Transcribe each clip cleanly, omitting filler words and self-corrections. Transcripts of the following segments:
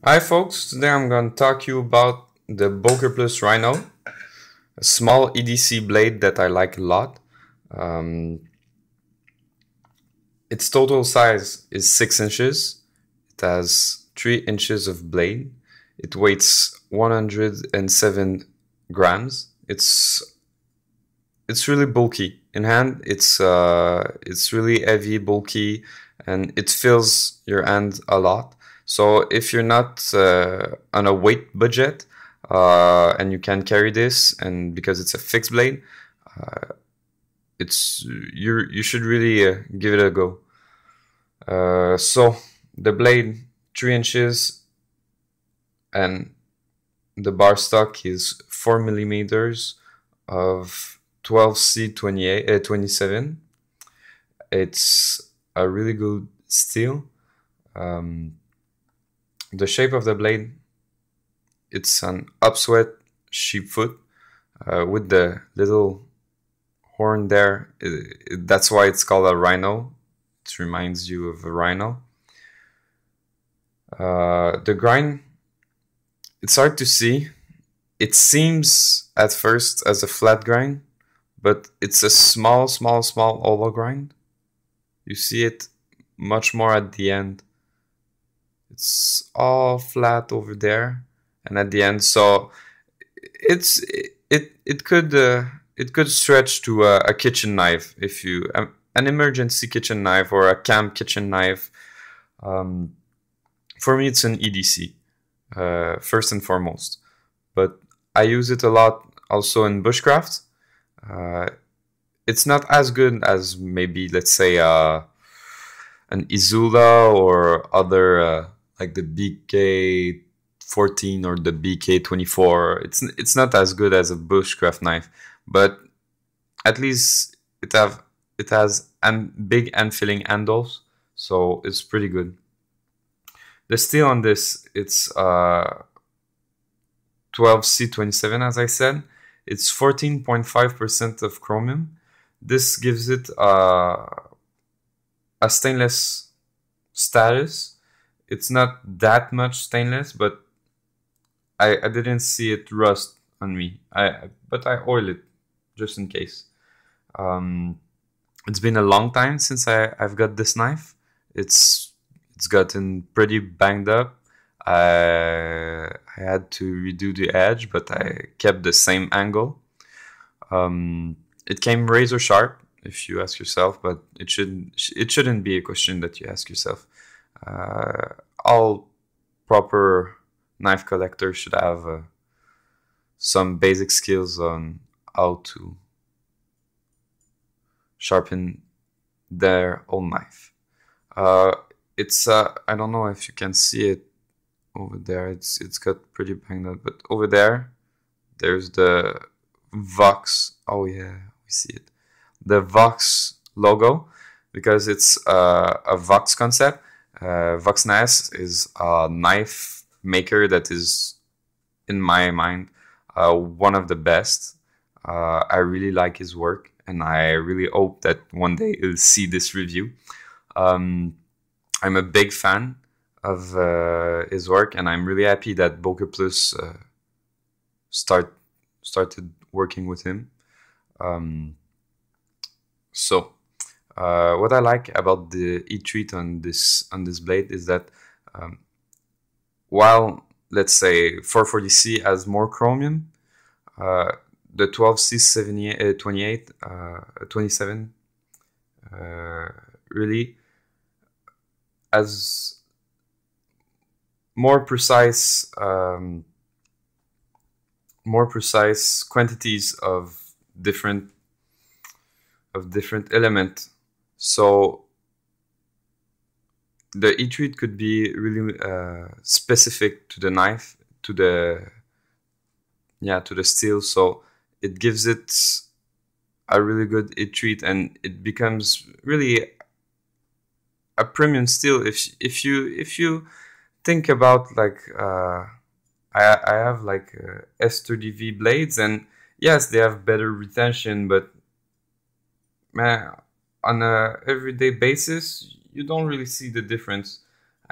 Hi folks, today I'm going to talk to you about the Boker Plus Rhino, a small EDC blade that I like a lot. Its total size is 6 inches, it has 3 inches of blade, it weighs 107 grams, it's really bulky. In hand, it's really heavy, bulky, and it fills your hand a lot. So if you're not on a weight budget and you can carry this, and because it's a fixed blade, you should really give it a go. So the blade 3 inches and the bar stock is 4 millimeters of 12C27. It's a really good steel. The shape of the blade, it's an upswept sheepfoot with the little horn there. That's why it's called a rhino. It reminds you of a rhino. The grind, it's hard to see. It seems at first as a flat grind, but it's a small hollow grind. You see it much more at the end. It's all flat over there and at the end, so it could stretch to a kitchen knife if you an emergency kitchen knife or a camp kitchen knife. For me, it's an EDC first and foremost, but I use it a lot also in bushcraft. It's not as good as maybe, let's say, an Izula or other like the BK14 or the BK24. It's not as good as a bushcraft knife, but at least it has big and filling handles, so it's pretty good. The steel on this, it's 12C27, as I said. It's 14.5% of chromium. This gives it a stainless status. It's not that much stainless, but I didn't see it rust on me. But I oil it just in case. It's been a long time since I've got this knife. It's gotten pretty banged up. I had to redo the edge, but I kept the same angle. It came razor sharp, if you ask yourself, but it shouldn't be a question that you ask yourself. All proper knife collectors should have some basic skills on how to sharpen their own knife. It's I don't know if you can see it over there. It's got pretty banged up, but over there's the Vox. Oh yeah, we see it. The Vox logo, because it's a Vox concept. Voxnaes is a knife maker that is, in my mind, one of the best. I really like his work, and I really hope that one day you'll see this review. I'm a big fan of his work, and I'm really happy that Boker Plus started working with him. What I like about the heat treat on this blade is that while, let's say, 440C has more chromium, the 12C27 really has more precise quantities of different element. So the heat treat could be really specific to the knife, to the steel. So it gives it a really good heat treat, and it becomes really a premium steel. If you think about, like, I have like S30V blades, and yes, they have better retention, but man, on a everyday basis, you don't really see the difference.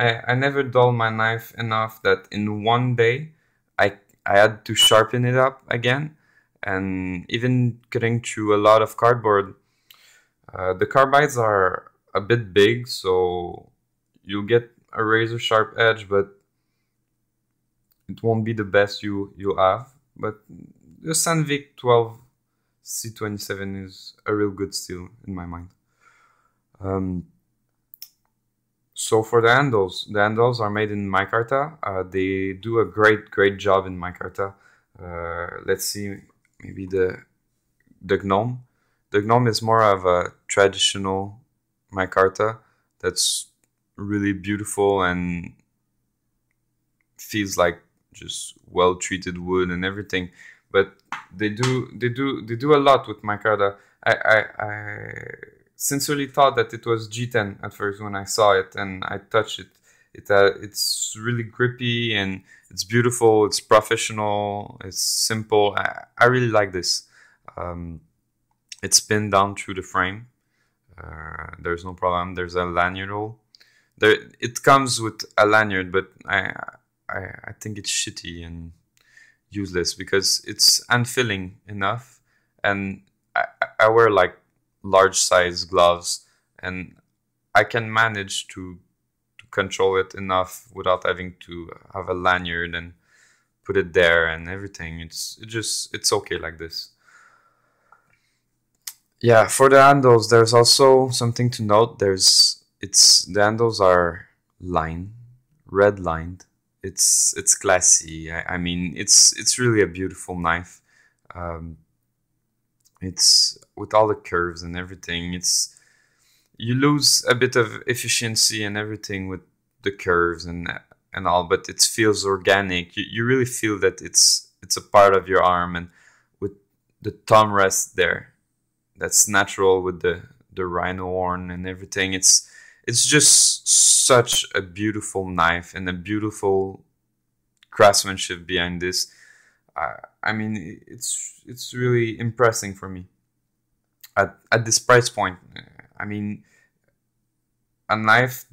I never dull my knife enough that in one day I had to sharpen it up again. And even cutting through a lot of cardboard, the carbides are a bit big, so you'll get a razor sharp edge, but it won't be the best you'll have. But the Sandvik 12C27 is a real good steel in my mind. So for the handles are made in micarta. They do a great job in micarta. Let's see, maybe the gnome. The gnome is more of a traditional micarta that's really beautiful and feels like just well treated wood and everything. But they do a lot with micarta. I sincerely thought that it was G10 at first when I saw it and I touched it. It's really grippy and it's beautiful. It's professional. It's simple. I really like this. It's pinned down through the frame. There's no problem. There's a lanyard hole. It comes with a lanyard, but I think it's shitty and useless because it's unfilling enough, and I wear like large size gloves, and I can manage to control it enough without having to have a lanyard and put it there and everything. It's okay like this. Yeah, for the handles, there's also something to note. The handles are red lined. It's classy. I mean, it's really a beautiful knife. It's with all the curves and everything. You lose a bit of efficiency and everything with the curves and all, but it feels organic. You really feel that it's a part of your arm, and with the thumb rest there, that's natural with the Rhino horn and everything. It's just such a beautiful knife and a beautiful craftsmanship behind this. I mean, it's really impressive for me at this price point. I mean, a knife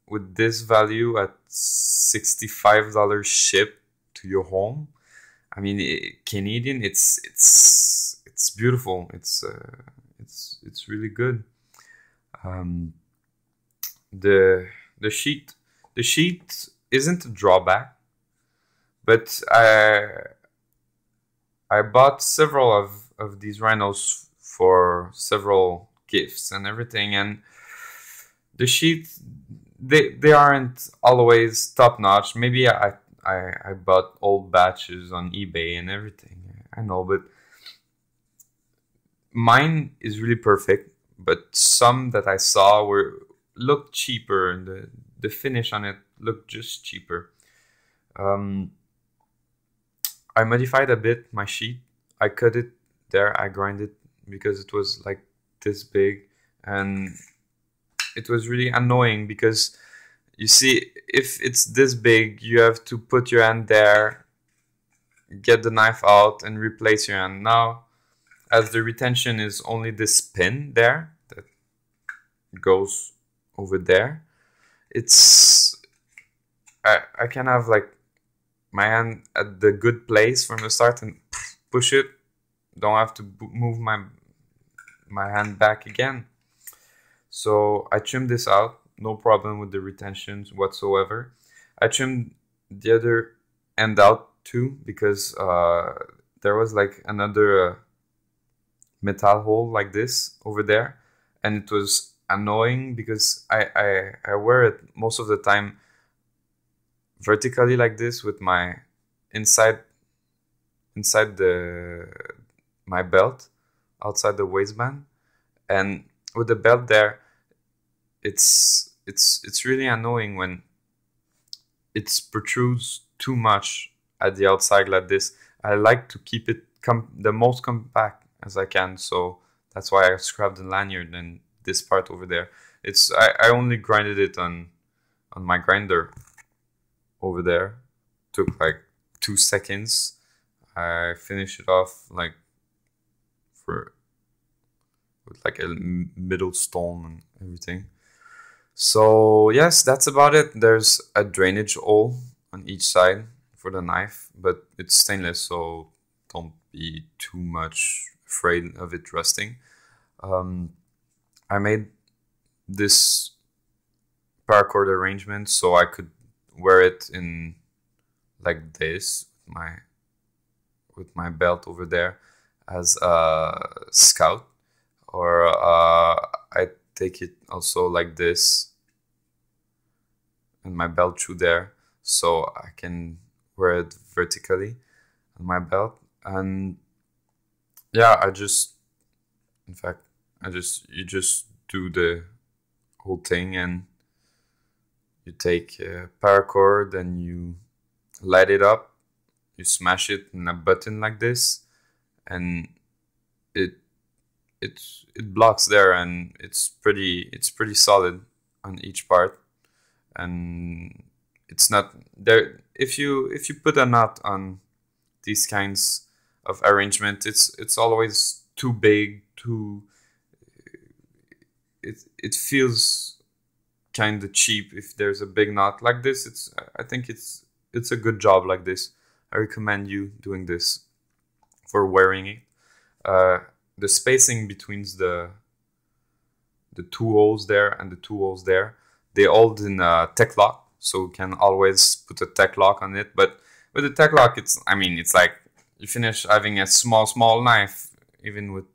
with this value at $65 shipped to your home. I mean, Canadian. It's beautiful. It's really good. The sheet isn't a drawback, but I bought several of these rhinos for several gifts and everything, and the sheets they aren't always top notch. Maybe I bought old batches on eBay and everything. I know, but mine is really perfect. But some that I saw looked cheaper, and the finish on it looked just cheaper. I modified a bit my sheet. I cut it there. I grind it because it was like this big, and it was really annoying because you see, if it's this big, you have to put your hand there, get the knife out, and replace your hand. Now, as the retention is only this pin there that goes over there, I can have like my hand at the good place from the start and push it. Don't have to move my hand back again. So I trimmed this out. No problem with the retentions whatsoever. I trimmed the other end out too because there was like another metal hole like this over there, and it was annoying because I wear it most of the time vertically like this with my inside my belt outside the waistband, and with the belt there, it's really annoying when it protrudes too much at the outside like this. I like to keep it the most compact as I can, so that's why I scrapped the lanyard and this part over there. I only grinded it on my grinder over there. Took like 2 seconds. I finished it off like with like a middle stone and everything. So yes, that's about it. There's a drainage hole on each side for the knife, but it's stainless, so don't be too much afraid of it rusting. I made this paracord arrangement so I could wear it in like this with my belt over there as a scout, or I take it also like this and my belt through there so I can wear it vertically on my belt. And yeah, you just do the whole thing, and you take a paracord and you light it up, you smash it in a button like this, and it blocks there, and it's pretty solid on each part. And it's not there if you put a knot on these kinds of arrangement, it's always too big, it feels kind of cheap if there's a big knot like this. I think it's a good job like this. I recommend you doing this for wearing it. The spacing between the two holes there and the two holes there, they hold in a tech lock, so you can always put a tech lock on it. But with the tech lock, it's like you finish having a small knife, even with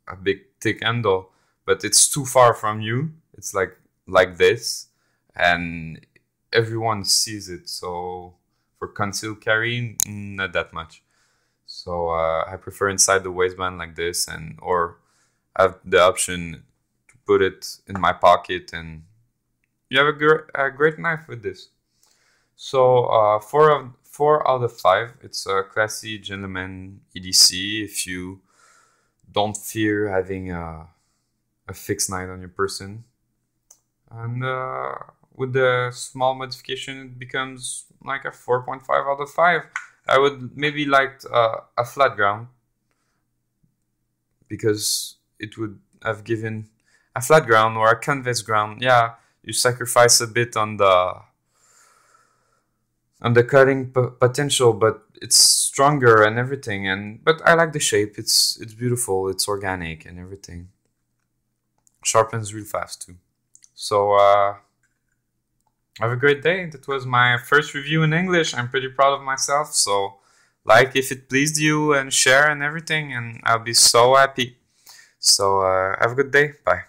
a big thick handle, but it's too far from you. It's like this, and everyone sees it. So for concealed carry, not that much. So I prefer inside the waistband like this, or have the option to put it in my pocket, and you have a great knife with this. So 4 out of 5. It's a classy gentleman EDC if you don't fear having a fixed knife on your person. And with the small modification, it becomes like a 4.5 out of 5. I would maybe like a flat ground, because it would have given a flat ground or a canvas ground. Yeah, you sacrifice a bit on the cutting potential, but it's stronger and everything. But I like the shape. It's beautiful. It's organic and everything. Sharpens real fast too. So have a great day. That was my first review in English. I'm pretty proud of myself. So like if it pleased you, and share and everything, and I'll be so happy. So have a good day. Bye.